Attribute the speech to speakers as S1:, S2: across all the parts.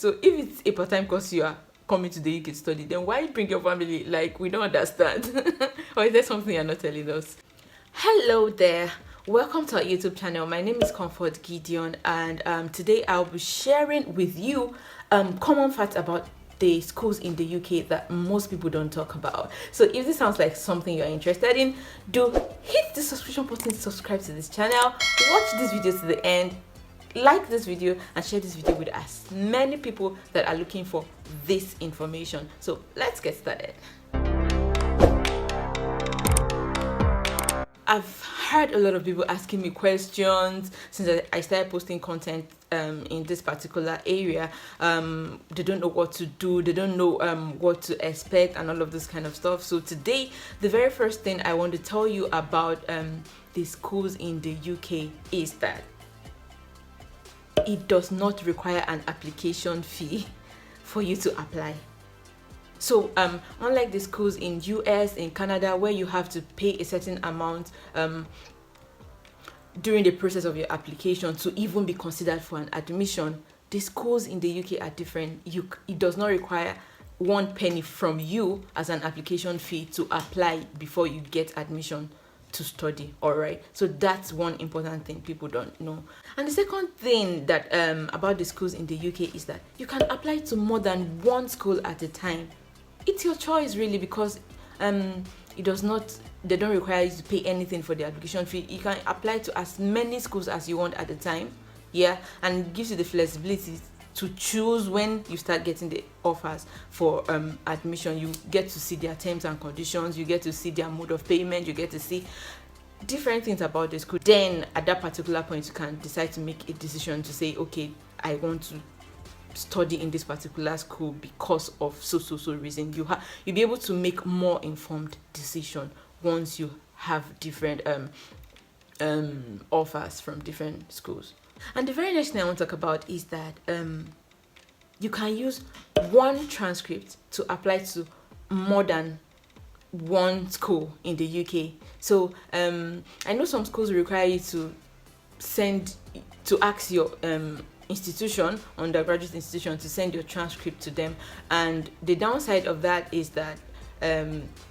S1: So if it's a part-time course you are coming to the UK to study, then why bring your family? Like, we don't understand. Or is there something you're not telling us? Hello there, welcome to our YouTube channel. My name is Comfort Gideon, and today I'll be sharing with you common facts about the schools in the UK that most people don't talk about. So if this sounds like something you're interested in, do hit the subscription button to subscribe to this channel, watch this video to the end, like this video, and share this video with as many people that are looking for this information. So let's get started. I've heard a lot of people asking me questions since I started posting content in this particular area. They don't know what to do, they don't know what to expect, and all of this kind of stuff. So today, the very first thing I want to tell you about the schools in the UK is that it does not require an application fee for you to apply. So unlike the schools in US, in Canada, where you have to pay a certain amount during the process of your application to even be considered for an admission, the schools in the UK are different. It does not require 1 penny from you as an application fee to apply before you get admission to study. All right, so that's one important thing people don't know. And the second thing that about the schools in the UK is that you can apply to more than one school at a time. It's your choice really, because they don't require you to pay anything for the application fee. You can apply to as many schools as you want at a time, yeah, and it gives you the flexibility to choose when you start getting the offers for admission. You get to see their terms and conditions, you get to see their mode of payment, you get to see different things about the school. Then at that particular point, you can decide to make a decision to say, okay, I want to study in this particular school because of so reason. You'll be able to make more informed decision once you have different offers from different schools. And the very next thing I want to talk about is that you can use one transcript to apply to more than one school in the UK. So I know some schools require you to ask your institution, undergraduate institution, to send your transcript to them, and the downside of that is that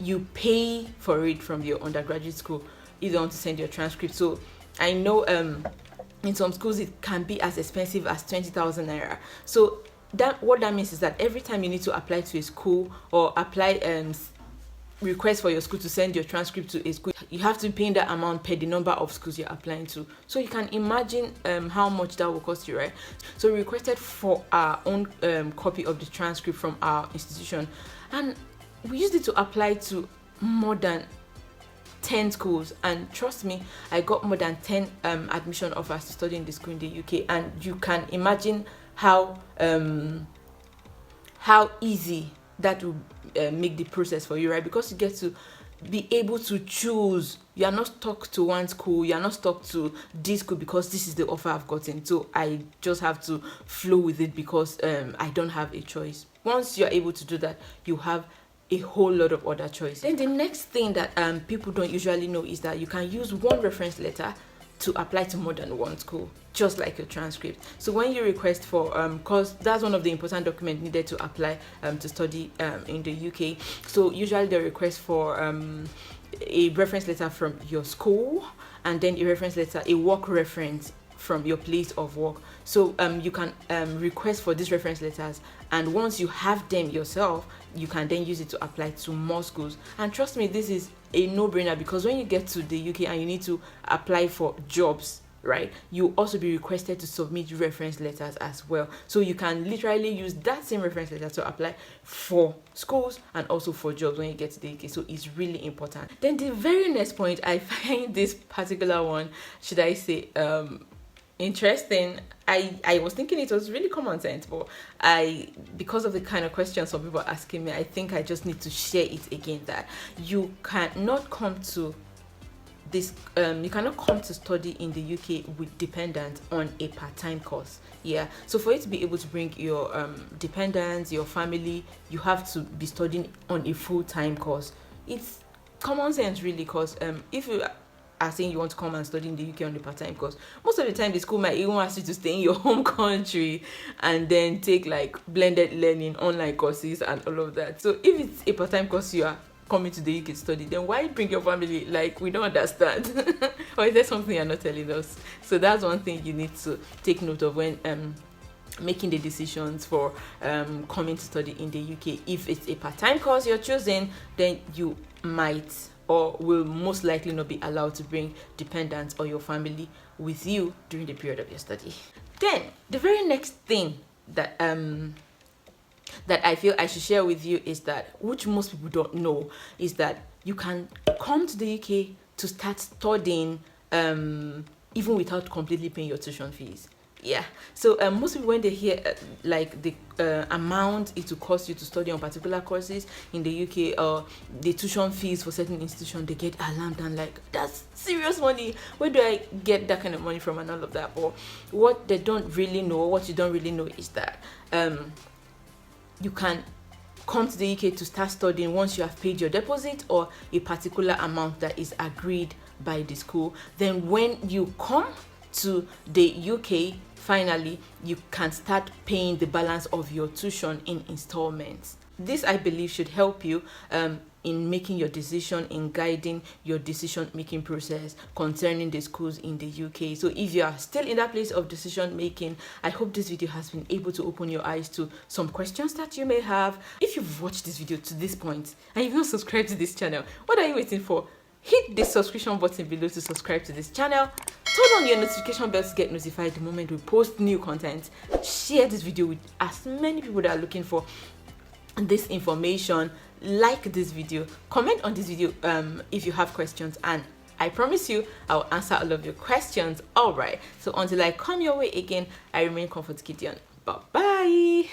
S1: you pay for it from your undergraduate school if you want to send your transcript. So I know in some schools it can be as expensive as 20,000 naira. So what that means is that every time you need to apply to a school or apply request for your school to send your transcript to a school, you have to pay that amount per the number of schools you're applying to. So you can imagine how much that will cost you, right? So we requested for our own copy of the transcript from our institution, and we used it to apply to more than 10 schools, and trust me, I got more than 10 admission offers to study in the school in the UK. And you can imagine how easy that will make the process for you, right? Because you get to be able to choose. You are not stuck to one school, you are not stuck to this school because this is the offer I've gotten, so I just have to flow with it because I don't have a choice. Once you're able to do that, you have a whole lot of other choices. Then the next thing that people don't usually know is that you can use one reference letter to apply to more than one school, just like your transcript. So when you request for, because that's one of the important documents needed to apply to study in the UK. So usually they request for a reference letter from your school, and then a reference letter, a work reference from your place of work. So you can request for these reference letters, and once you have them yourself, you can then use it to apply to more schools. And trust me, this is a no-brainer, because when you get to the UK and you need to apply for jobs, right, you also be requested to submit reference letters as well. So you can literally use that same reference letter to apply for schools and also for jobs when you get to the UK. So it's really important. Then the very next point, I find this particular one, should I say, interesting. I was thinking it was really common sense, but because of the kind of questions some people are asking me, I think I just need to share it again, that you cannot come to study in the UK with dependents on a part-time course. Yeah, so for you to be able to bring your dependents, your family, you have to be studying on a full-time course. It's common sense really, because if you are saying you want to come and study in the UK on the part-time course, most of the time the school might even ask you to stay in your home country and then take like blended learning, online courses and all of that. So if it's a part-time course you are coming to the UK to study, then why bring your family? Like, we don't understand. Or is there something you're not telling us? So that's one thing you need to take note of when making the decisions for coming to study in the UK. If it's a part-time course you're choosing, then you might or will most likely not be allowed to bring dependents or your family with you during the period of your study. Then the very next thing that that I feel I should share with you is that, which most people don't know, is that you can come to the UK to start studying even without completely paying your tuition fees. Yeah, so most people, when they hear like the amount it will cost you to study on particular courses in the UK, or the tuition fees for certain institutions, they get alarmed and like, that's serious money, where do I get that kind of money from, and all of that. Or what they don't really know, what you don't really know, is that you can come to the UK to start studying once you have paid your deposit or a particular amount that is agreed by the school. Then when you come to the UK, finally you can start paying the balance of your tuition in installments. This, I believe, should help you in making your decision, in guiding your decision making process concerning the schools in the UK. So if you are still in that place of decision making, I hope this video has been able to open your eyes to some questions that you may have. If you've watched this video to this point and you've not subscribed to this channel, what are you waiting for? Hit the subscription button below to subscribe to this channel. Turn on your notification bell to get notified the moment we post new content. Share this video with as many people that are looking for this information. Like this video, comment on this video if you have questions, and I promise you I'll answer all of your questions. All right, so until I come your way again, I remain Comfort Gideon. Bye bye.